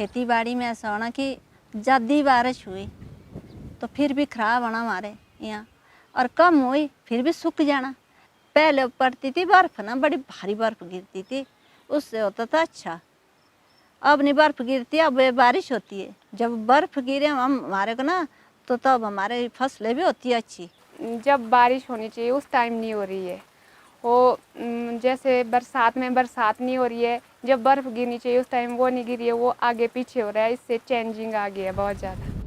खेती बाड़ी में ऐसा होना कि ज़्यादा बारिश हुई तो फिर भी खराब होना हमारे यहाँ, और कम हुई फिर भी सूख जाना। पहले पड़ती थी बर्फ़ ना, बड़ी भारी बर्फ़ गिरती थी, उससे होता था अच्छा। अब नहीं बर्फ़ गिरती, अब बारिश होती है। जब बर्फ़ गिरे हम हमारे को ना, तो तब हमारे फसलें भी होती है अच्छी। जब बारिश होनी चाहिए उस टाइम नहीं हो रही है। वो जैसे बरसात में बरसात नहीं हो रही है, जब बर्फ़ गिरनी चाहिए उस टाइम वो नहीं गिरी है, वो आगे पीछे हो रहा है। इससे चेंजिंग आ गई है बहुत ज़्यादा।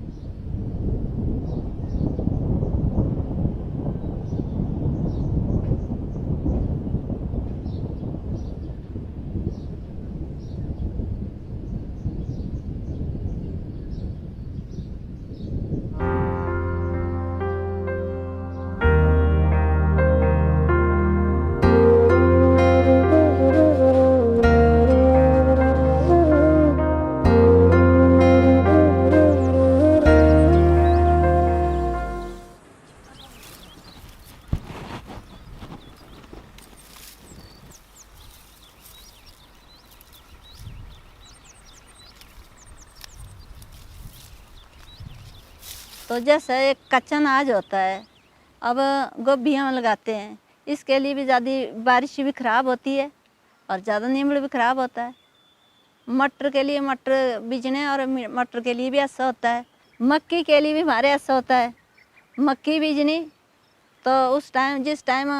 तो जैसे एक कच्चा अनाज होता है, अब गोभी हम लगाते हैं, इसके लिए भी ज़्यादा बारिश भी ख़राब होती है और ज़्यादा नीमड़ भी ख़राब होता है। मटर के लिए मटर बीजने और मटर के लिए भी ऐसा होता है। मक्की के लिए भी हमारे ऐसा होता है। मक्की बीजनी तो उस टाइम जिस टाइम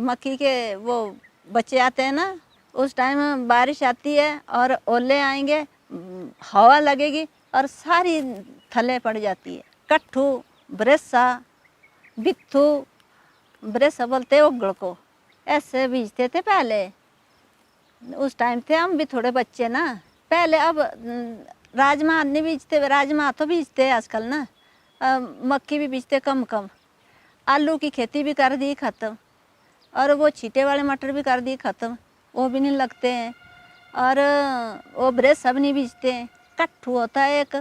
मक्की के वो बच्चे आते हैं ना, उस टाइम बारिश आती है और ओले आएंगे, हवा लगेगी और सारी थले पड़ जाती है। कट्ठू, बरेसा, बित्थू, बरेसा बोलते उगड़ को, ऐसे बीजते थे पहले। उस टाइम थे हम भी थोड़े बच्चे ना पहले। अब राजमा नहीं बीजते, राजमा तो बीजते हैं आजकल ना। मक्की भी बीजते कम कम। आलू की खेती भी कर दी ख़त्म, और वो छींटे वाले मटर भी कर दिए ख़त्म, वो भी नहीं लगते हैं। और वो ब्रेड सब नहीं बीजते हैं। कट्ठू होता है एक,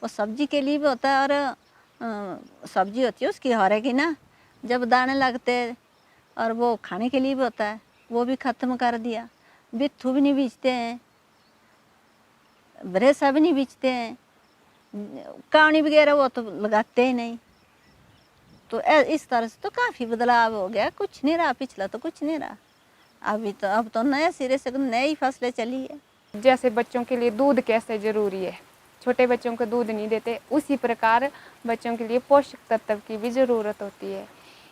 वो सब्जी के लिए भी होता है, और सब्जी होती है उसकी हरे की ना, जब दाने लगते हैं, और वो खाने के लिए भी होता है, वो भी ख़त्म कर दिया। बित्थू भी नहीं बीजते हैं, ब्रेसा भी नहीं बीजते हैं, कावनी वगैरह वो तो लगाते ही नहीं। तो इस तरह से तो काफ़ी बदलाव हो गया, कुछ नहीं रहा, पिछला तो कुछ नहीं रहा। अब तो नए सिरे से नई फसलें चली है। जैसे बच्चों के लिए दूध कैसे ज़रूरी है, छोटे बच्चों को दूध नहीं देते, उसी प्रकार बच्चों के लिए पोषक तत्व की भी ज़रूरत होती है।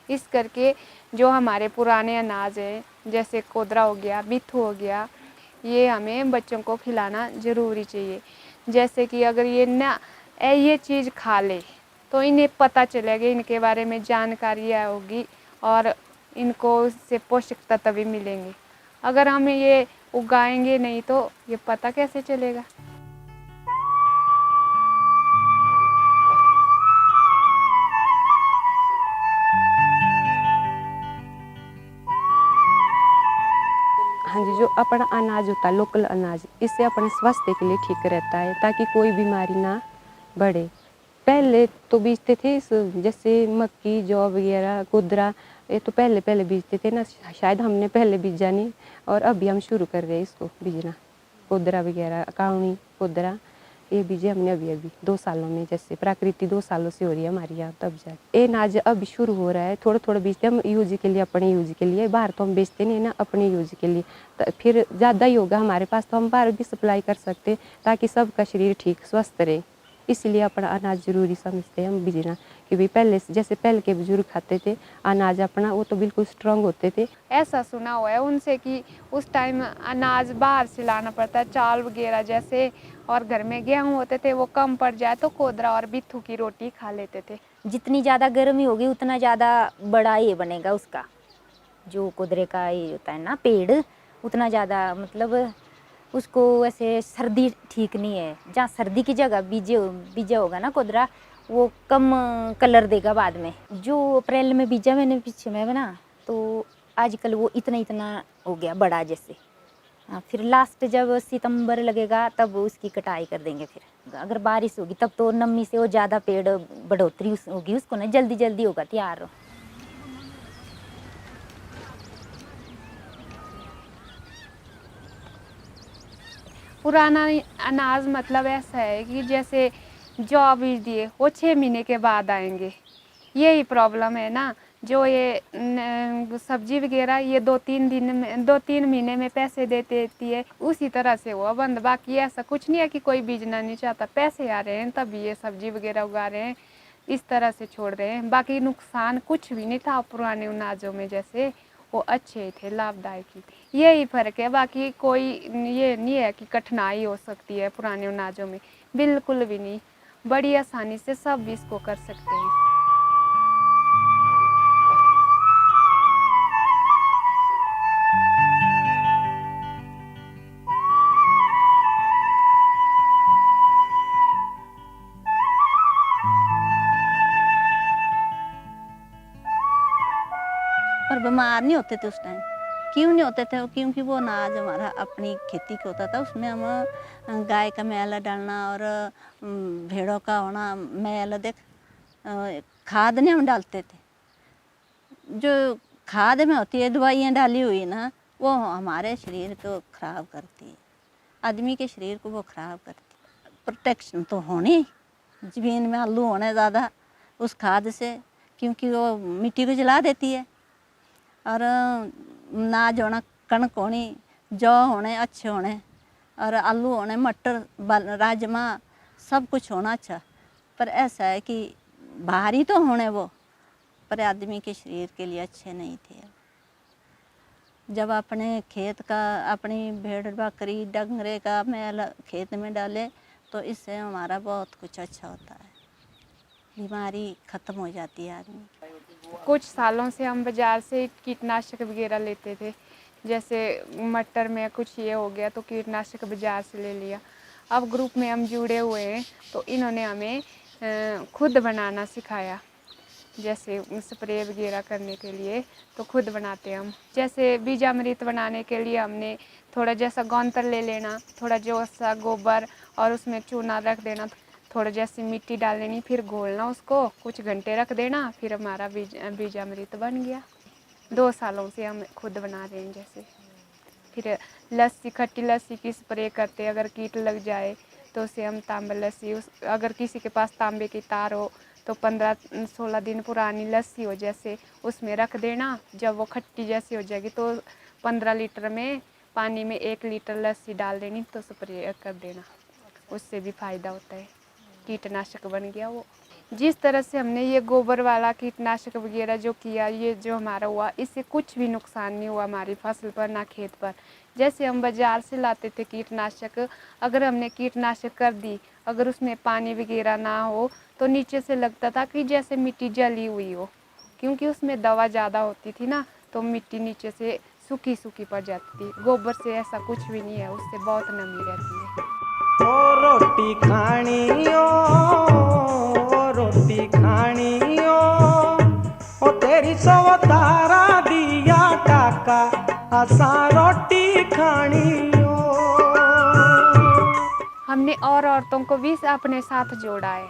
इस करके जो हमारे पुराने अनाज हैं, जैसे कोदरा हो गया, बिथू हो गया, ये हमें बच्चों को खिलाना ज़रूरी चाहिए। जैसे कि अगर ये चीज़ खा ले तो इन्हें पता चलेगा, इनके बारे में जानकारी होगी और इनको इससे पोषक तत्व भी मिलेंगे। अगर हमें ये उगाएंगे नहीं तो ये पता कैसे चलेगा। हाँ जी, जो अपना अनाज होता है, लोकल अनाज, इससे अपने स्वास्थ्य के लिए ठीक रहता है, ताकि कोई बीमारी ना बढ़े। पहले तो बीजते थे जैसे मक्की, जौ वगैरह, कोदरा, ये तो पहले पहले बीजते थे ना, शायद हमने पहले बीजा नहीं, और अभी हम शुरू कर रहे हैं इसको बीजना। कोदरा वगैरह, कावनी, कोदरा, ये बीजे हमने अभी अभी 2 सालों में, जैसे प्राकृति 2 सालों से हो रही है हमारे यहाँ, तब जाके ये अनाज अभी शुरू हो रहा है। थोड़ा थोड़ा बीजते हम यूज के लिए, अपने यूज के लिए। बाहर तो हम बेचते नहीं ना, अपने यूज के लिए। तो फिर ज़्यादा ही होगा हमारे पास तो हम बाहर भी सप्लाई कर सकते, ताकि सबका शरीर ठीक स्वस्थ रहे। इसलिए अपना अनाज ज़रूरी समझते हैं हम बीजना, कि भाई पहले जैसे पहले के बुजुर्ग खाते थे अनाज अपना, वो तो बिल्कुल स्ट्रांग होते थे। ऐसा सुना हुआ है उनसे कि उस टाइम अनाज बाहर से लाना पड़ता है, चावल वगैरह जैसे, और घर में गेहूँ होते थे वो कम पड़ जाए तो कोदरा और बिथू की रोटी खा लेते थे। जितनी ज़्यादा गर्मी होगी उतना ज़्यादा बड़ा ये बनेगा उसका, जो कोदरे का ये होता है ना पेड़, उतना ज़्यादा मतलब उसको ऐसे सर्दी ठीक नहीं है। जहाँ सर्दी की जगह बीजा होगा ना कोदरा, वो कम कलर देगा बाद में। जो अप्रैल में बीजा मैंने पीछे में बना, तो आजकल वो इतना इतना हो गया बड़ा जैसे। हाँ, फिर लास्ट जब सितंबर लगेगा तब उसकी कटाई कर देंगे। फिर अगर बारिश होगी तब तो नमी से वो ज़्यादा पेड़ बढ़ोतरी होगी, उसको ना जल्दी जल्दी होगा तैयार। पुराना अनाज मतलब ऐसा है कि जैसे जौ बीज दिए वो 6 महीने के बाद आएंगे, यही प्रॉब्लम है ना। जो ये सब्जी वगैरह ये 2-3 महीने में पैसे देती है, उसी तरह से हुआ बंद। बाकी ऐसा कुछ नहीं है कि कोई बीजना नहीं चाहता, पैसे आ रहे हैं तभी ये सब्जी वगैरह उगा रहे हैं, इस तरह से छोड़ रहे हैं। बाकी नुकसान कुछ भी नहीं था पुराने अनाजों में, जैसे वो अच्छे थे, लाभदायक ही थे, यही फ़र्क है। बाकी कोई ये नहीं है कि कठिनाई हो सकती है पुराने अनाजों में, बिल्कुल भी नहीं, बड़ी आसानी से सब इसको कर सकते हैं। पर बीमार नहीं होते थे उस टाइम। क्यों नहीं होते थे? क्योंकि वो अनाज हमारा अपनी खेती का होता था, उसमें हम गाय का मैल डालना और भेड़ों का होना मैल, देख खाद नहीं हम डालते थे। जो खाद में होती है दवाइयाँ डाली हुई ना, वो हमारे शरीर को ख़राब करती है, आदमी के शरीर को वो ख़राब करती है। प्रोटेक्शन तो होनी ज़मीन में, आलू होने ज़्यादा उस खाद से, क्योंकि वो मिट्टी को जला देती है। और अनाज होना, कणक होनी, जौ होने अच्छे होने, और आलू होने, मटर, राजमा, सब कुछ होना अच्छा। पर ऐसा है कि भारी तो होने वो, पर आदमी के शरीर के लिए अच्छे नहीं थे। जब अपने खेत का, अपनी भेड़ बकरी डंगरे का मैल खेत में डाले तो इससे हमारा बहुत कुछ अच्छा होता है, बीमारी ख़त्म हो जाती है आदमी। कुछ सालों से हम बाज़ार से कीटनाशक वगैरह लेते थे, जैसे मटर में कुछ ये हो गया तो कीटनाशक बाज़ार से ले लिया। अब ग्रुप में हम जुड़े हुए हैं तो इन्होंने हमें खुद बनाना सिखाया, जैसे स्प्रे वगैरह करने के लिए तो खुद बनाते हैं हम। जैसे बीजामृत बनाने के लिए हमने थोड़ा जैसा गौंतर ले लेना, थोड़ा जो सा गोबर और उसमें चूना रख देना, थोड़ा जैसी मिट्टी डाल लेनी, फिर घोलना उसको, कुछ घंटे रख देना, फिर हमारा बीजामृत बन गया। 2 सालों से हम खुद बना रहे हैं। जैसे फिर लस्सी, खट्टी लस्सी की स्प्रे करते, अगर कीट लग जाए तो उसे हम तांबा लस्सी, अगर किसी के पास तांबे की तार हो तो 15-16 दिन पुरानी लस्सी हो जैसे, उसमें रख देना। जब वो खट्टी जैसी हो जाएगी तो 15 लीटर में पानी में 1 लीटर लस्सी डाल देनी, तो स्प्रे कर देना, उससे भी फ़ायदा होता है, कीटनाशक बन गया वो। जिस तरह से हमने ये गोबर वाला कीटनाशक वगैरह जो किया, ये जो हमारा हुआ, इससे कुछ भी नुकसान नहीं हुआ हमारी फसल पर ना खेत पर। जैसे हम बाज़ार से लाते थे कीटनाशक, अगर हमने कीटनाशक कर दी, अगर उसमें पानी वगैरह ना हो तो नीचे से लगता था कि जैसे मिट्टी जली हुई हो, क्योंकि उसमें दवा ज़्यादा होती थी ना, तो मिट्टी नीचे से सूखी सूखी पड़ जाती थी। गोबर से ऐसा कुछ भी नहीं है, उससे बहुत नमी रहती है। ओ रोटी खानी ओ रोटी खानी ओ तेरी सौ तारा दिया टाका असा रोटी खानी ओ। हमने और औरतों को भी अपने साथ जोड़ा है,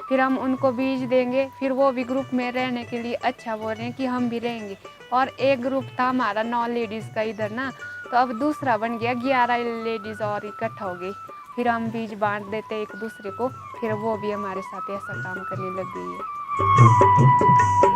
फिर हम उनको बीज देंगे, फिर वो भी ग्रुप में रहने के लिए अच्छा बोल रहे हैं कि हम भी रहेंगे। और एक ग्रुप था हमारा 9 लेडीज़ का इधर ना, तो अब दूसरा बन गया, 11 लेडीज़ और इकट्ठा हो गई, फिर हम बीज बांट देते एक दूसरे को, फिर वो भी हमारे साथ ऐसा काम करने लग गई है।